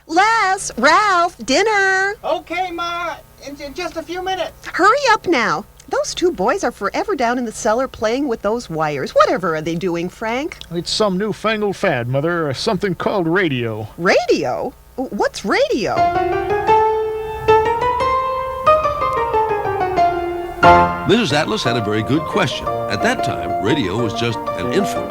Les, Ralph, dinner. Okay, Ma. In just a few minutes. Hurry up now. Those two boys are forever down in the cellar playing with those wires. Whatever are they doing, Frank? It's some newfangled fad, Mother. Something called radio. Radio? What's radio? Mrs. Atlas had a very good question. At that time, radio was just an infant.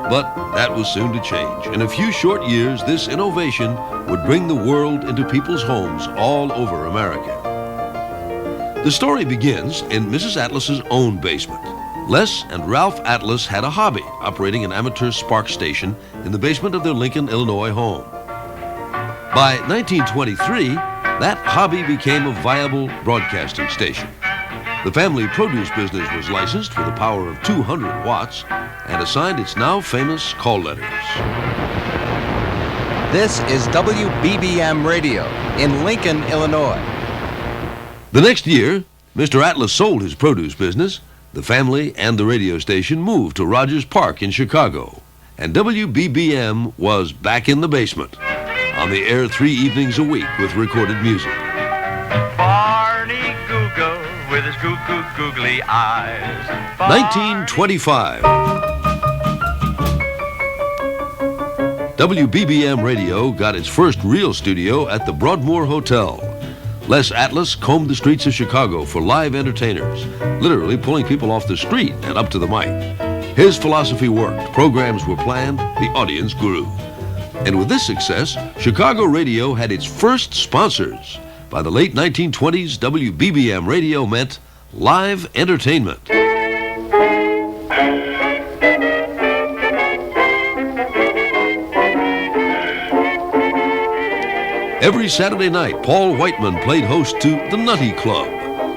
But that was soon to change. In a few short years, this innovation would bring the world into people's homes all over America. The story begins in Mrs. Atlas's own basement. Les and Ralph Atlas had a hobby, operating an amateur spark station in the basement of their Lincoln, Illinois home. By 1923, that hobby became a viable broadcasting station. The family produce business was licensed with a power of 200 watts and assigned its now famous call letters. This is WBBM Radio in Lincoln, Illinois. The next year, Mr. Atlas sold his produce business. The family and the radio station moved to Rogers Park in Chicago. And WBBM was back in the basement, on the air 3 evenings a week with recorded music. Barney Google with his googly eyes. 1925. WBBM Radio got its first real studio at the Broadmoor Hotel. Les Atlas combed the streets of Chicago for live entertainers, literally pulling people off the street and up to the mic. His philosophy worked. Programs were planned. The audience grew. And with this success, Chicago radio had its first sponsors. By the late 1920s, WBBM Radio meant live entertainment. Every Saturday night, Paul Whiteman played host to The Nutty Club.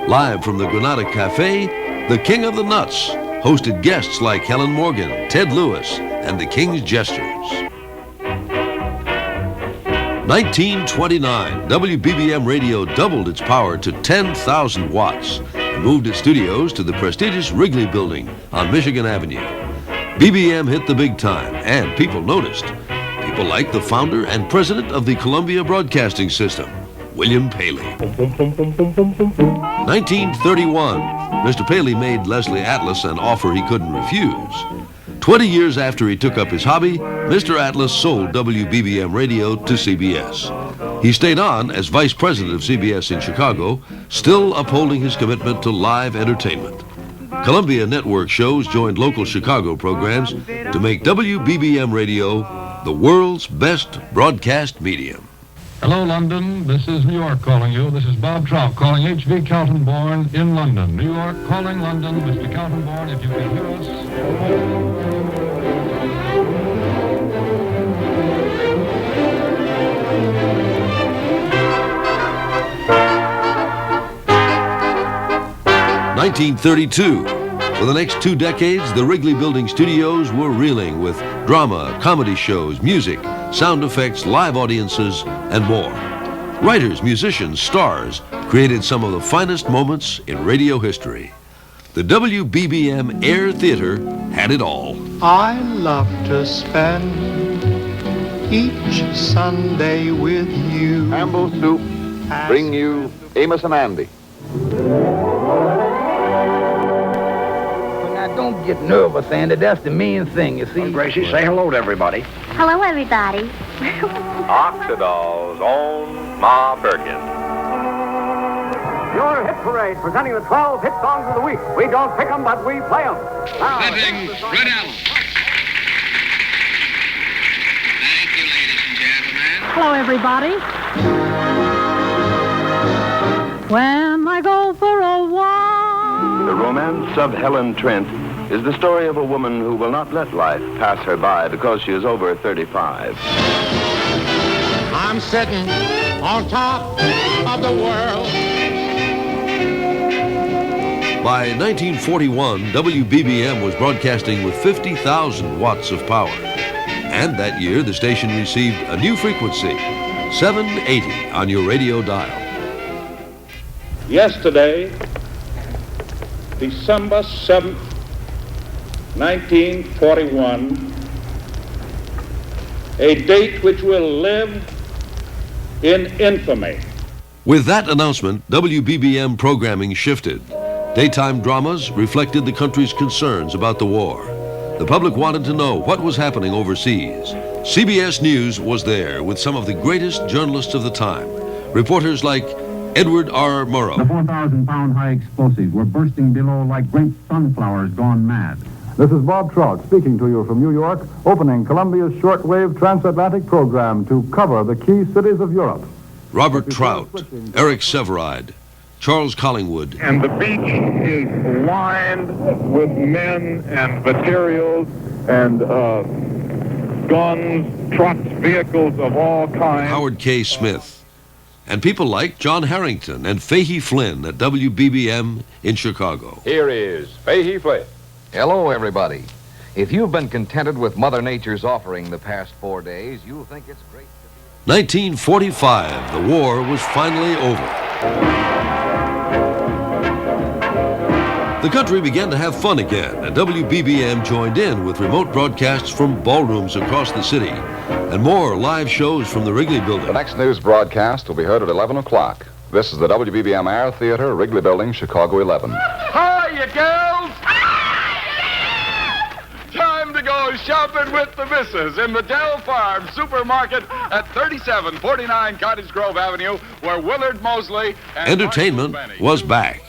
Live from the Granada Cafe, the King of the Nuts hosted guests like Helen Morgan, Ted Lewis, and the King's Jesters. 1929, WBBM Radio doubled its power to 10,000 watts and moved its studios to the prestigious Wrigley Building on Michigan Avenue. BBM hit the big time, and people noticed. People like the founder and president of the Columbia Broadcasting System, William Paley. 1931, Mr. Paley made Leslie Atlas an offer he couldn't refuse. 20 years after he took up his hobby, Mr. Atlas sold WBBM Radio to CBS. He stayed on as vice president of CBS in Chicago, still upholding his commitment to live entertainment. Columbia Network shows joined local Chicago programs to make WBBM Radio the world's best broadcast medium. Hello, London. This is New York calling you. This is Bob Trout calling H.V. Kaltenborn in London. New York calling London. Mr. Kaltenborn, if you can hear us. 1932. For the next 2 decades, the Wrigley Building studios were reeling with drama, comedy shows, music, sound effects, live audiences, and more. Writers, musicians, stars created some of the finest moments in radio history. The WBBM Air Theater had it all. I love to spend each Sunday with you. Campbell's Soup bring you Amos and Andy. Don't get nervous, Andy. That's the main thing, you see. Well, Gracie, say hello to everybody. Hello, everybody. Oxidol's own Ma Perkins. Your hit parade presenting the 12 hit songs of the week. We don't pick them, but we play them. Presenting Red Allen. Thank you, ladies and gentlemen. Hello, everybody. When I go for a walk. The Romance of Helen Trent is the story of a woman who will not let life pass her by because she is over 35. I'm sitting on top of the world. By 1941, WBBM was broadcasting with 50,000 watts of power. And that year, the station received a new frequency, 780 on your radio dial. Yesterday, December 7th, 1941, a date which will live in infamy. With that announcement, WBBM programming shifted. Daytime dramas reflected the country's concerns about the war. The public wanted to know what was happening overseas. CBS News was there with some of the greatest journalists of the time. Reporters like Edward R. Murrow. The 4,000-pound high explosives were bursting below like great sunflowers gone mad. This is Bob Trout speaking to you from New York, opening Columbia's shortwave transatlantic program to cover the key cities of Europe. Robert Trout, Eric Severide, Charles Collingwood. And the beach is lined with men and materials and guns, trucks, vehicles of all kinds. Howard K. Smith. And people like John Harrington and Fahey Flynn at WBBM in Chicago. Here is Fahey Flynn. Hello, everybody. If you've been contented with Mother Nature's offering the past 4 days, you'll think it's great to be... 1945, the war was finally over. The country began to have fun again, and WBBM joined in with remote broadcasts from ballrooms across the city and more live shows from the Wrigley Building. The next news broadcast will be heard at 11 o'clock. This is the WBBM Air Theater, Wrigley Building, Chicago 11. Hi, you girls! Time to go shopping with the missus in the Dell Farm Supermarket at 3749 Cottage Grove Avenue, where Willard Mosley and Entertainment was back.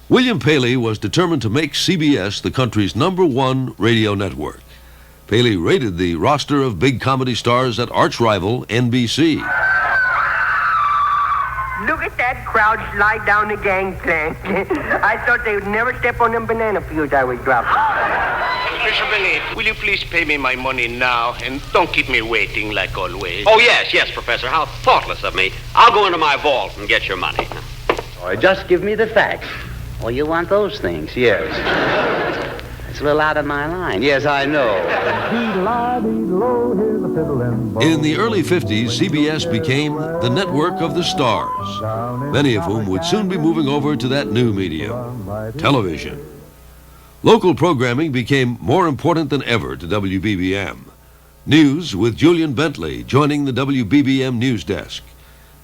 William Paley was determined to make CBS the country's #1 radio network. Paley rated the roster of big comedy stars at arch-rival NBC. Look at that crowd slide down the gangplank. I thought they would never step on them banana peels I was dropping. Bishop Benny, will you please pay me my money now and don't keep me waiting like always? Oh, yes, Professor. How thoughtless of me. I'll go into my vault and get your money. Or just give me the facts. Oh, you want those things? Yes. It's a little out of my line. Yes, I know. In the early 50s, CBS became the network of the stars, many of whom would soon be moving over to that new medium, television. Local programming became more important than ever to WBBM. News with Julian Bentley joining the WBBM news desk,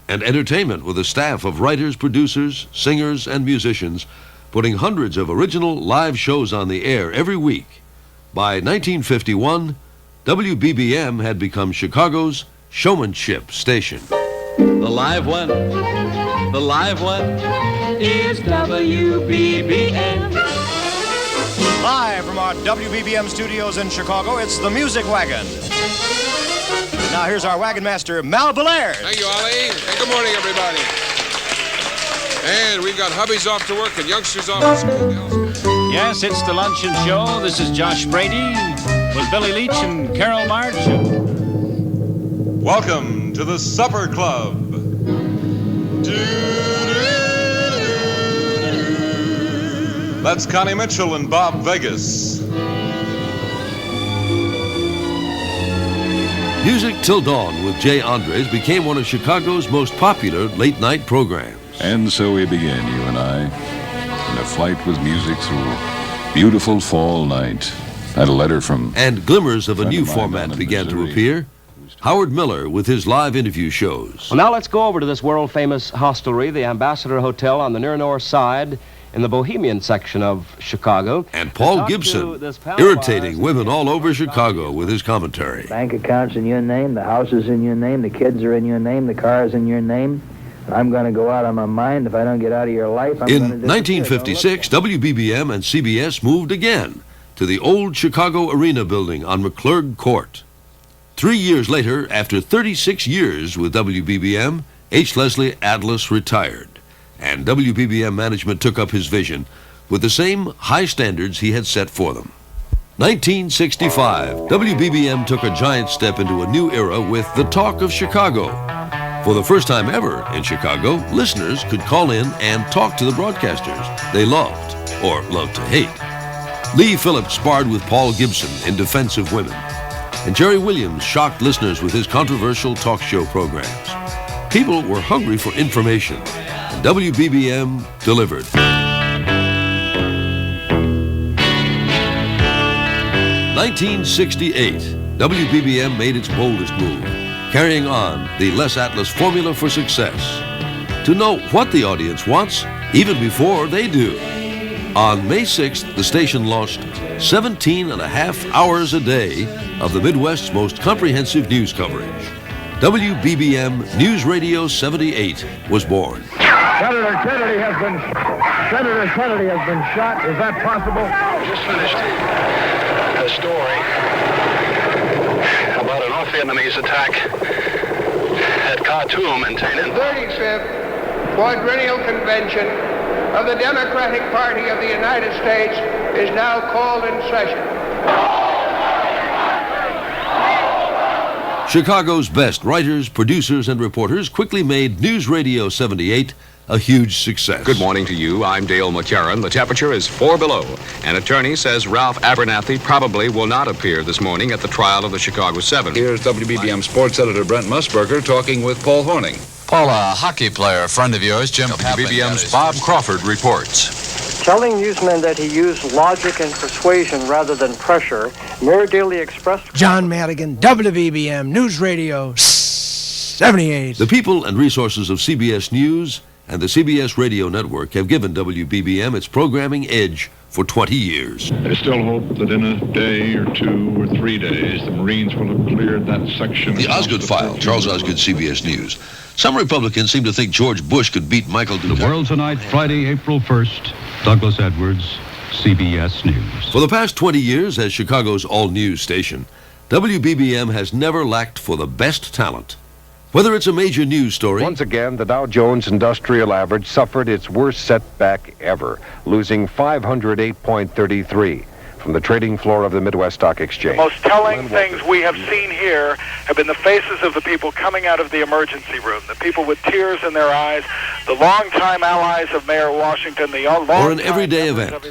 and entertainment with a staff of writers, producers, singers, and musicians putting hundreds of original live shows on the air every week. By 1951, WBBM had become Chicago's showmanship station. The live one is WBBM. Live from our WBBM studios in Chicago, it's the Music Wagon. Now here's our wagon master, Mal Belair. Thank you, Ollie. And good morning, everybody. And we've got hubbies off to work and youngsters off to school. Yes, it's the Luncheon Show. This is Josh Brady with Billy Leach and Carol March. Welcome to the Supper Club. That's Connie Mitchell and Bob Vegas. Music Till Dawn with Jay Andres became one of Chicago's most popular late-night programs. And so we began, you and I, in a flight with music through a beautiful fall night. I had a letter from... And glimmers of a new format began to appear. Howard Miller with his live interview shows. Well, now let's go over to this world-famous hostelry, the Ambassador Hotel on the near north side in the Bohemian section of Chicago. And Paul Gibson, irritating women all over Chicago with his commentary. Bank account's in your name, the house is in your name, the kids are in your name, the car is in your name. I'm going to go out on my mind. If I don't get out of your life, I'm In going to 1956, WBBM and CBS moved again to the old Chicago Arena building on McClurg Court. 3 years later, after 36 years with WBBM, H. Leslie Atlas retired, and WBBM management took up his vision with the same high standards he had set for them. 1965, WBBM took a giant step into a new era with The Talk of Chicago. For the first time ever in Chicago, listeners could call in and talk to the broadcasters they loved, or loved to hate. Lee Phillips sparred with Paul Gibson in defense of women, and Jerry Williams shocked listeners with his controversial talk show programs. People were hungry for information, and WBBM delivered. 1968, WBBM made its boldest move. carrying on the Les Atlas formula for success. To know what the audience wants, even before they do. On May 6th, the station launched 17 and a half hours a day of the Midwest's most comprehensive news coverage. WBBM Newsradio 78 was born. Senator Kennedy has been shot. Is that possible? Just finished a story about an North Vietnamese attack at Khartoum and The 35th Quadrennial Convention of the Democratic Party of the United States is now called in session. Chicago's best writers, producers, and reporters quickly made Newsradio 78 a huge success. Good morning to you. I'm Dale McCarran. The temperature is 4 below. An attorney says Ralph Abernathy probably will not appear this morning at the trial of the Chicago Seven. Here's WBBM sports editor Brent Musburger talking with Paul Horning. Paul, a hockey player, a friend of yours, Jim WBBM's Bob Crawford reports. Telling newsmen that he used logic and persuasion rather than pressure, Mayor Daley expressed... John Madigan, WBBM Newsradio 78. The people and resources of CBS News and the CBS Radio Network have given WBBM its programming edge for 20 years. I still hope that in a day or 2 or 3 days, the Marines will have cleared that section. The Osgood File, Charles Osgood, CBS News. Some Republicans seem to think George Bush could beat Michael Dukakis. The World Tonight, Friday, April 1st. Douglas Edwards, CBS News. For the past 20 years as Chicago's all-news station, WBBM has never lacked for the best talent. Whether it's a major news story... Once again, the Dow Jones Industrial Average suffered its worst setback ever, losing 508.33 from the trading floor of the Midwest Stock Exchange. The most telling things we have seen here have been the faces of the people coming out of the emergency room, the people with tears in their eyes, the longtime allies of Mayor Washington, the or an everyday event.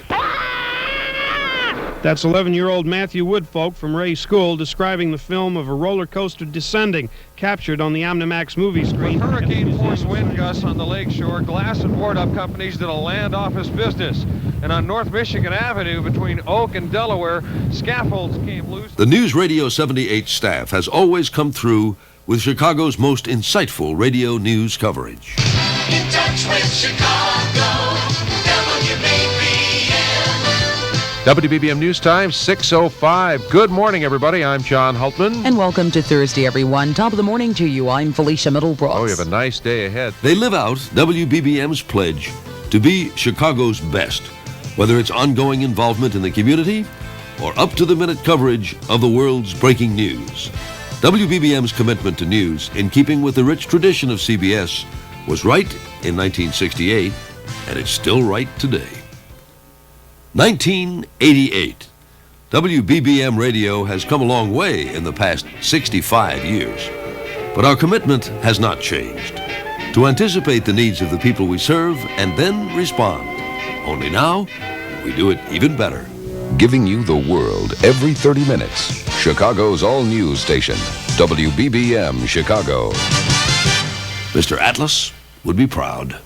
That's 11-year-old Matthew Woodfolk from Ray School describing the film of a roller coaster descending, captured on the Omnimax movie screen. With hurricane-force wind gusts on the lakeshore, glass and board-up companies did a land office business. And on North Michigan Avenue between Oak and Delaware, scaffolds came loose. The Newsradio 78 staff has always come through with Chicago's most insightful radio news coverage. In touch with Chicago, WBBM News Time, 6:05. Good morning, everybody. I'm John Hultman. And welcome to Thursday, everyone. Top of the morning to you. I'm Felicia Middlebrooks. Oh, you have a nice day ahead. They live out WBBM's pledge to be Chicago's best, whether it's ongoing involvement in the community or up-to-the-minute coverage of the world's breaking news. WBBM's commitment to news, in keeping with the rich tradition of CBS, was right in 1968, and it's still right today. 1988. WBBM Radio has come a long way in the past 65 years, but our commitment has not changed. To anticipate the needs of the people we serve and then respond. Only now, we do it even better. Giving you the world every 30 minutes. Chicago's all-news station, WBBM Chicago. Mr. Atlas would be proud.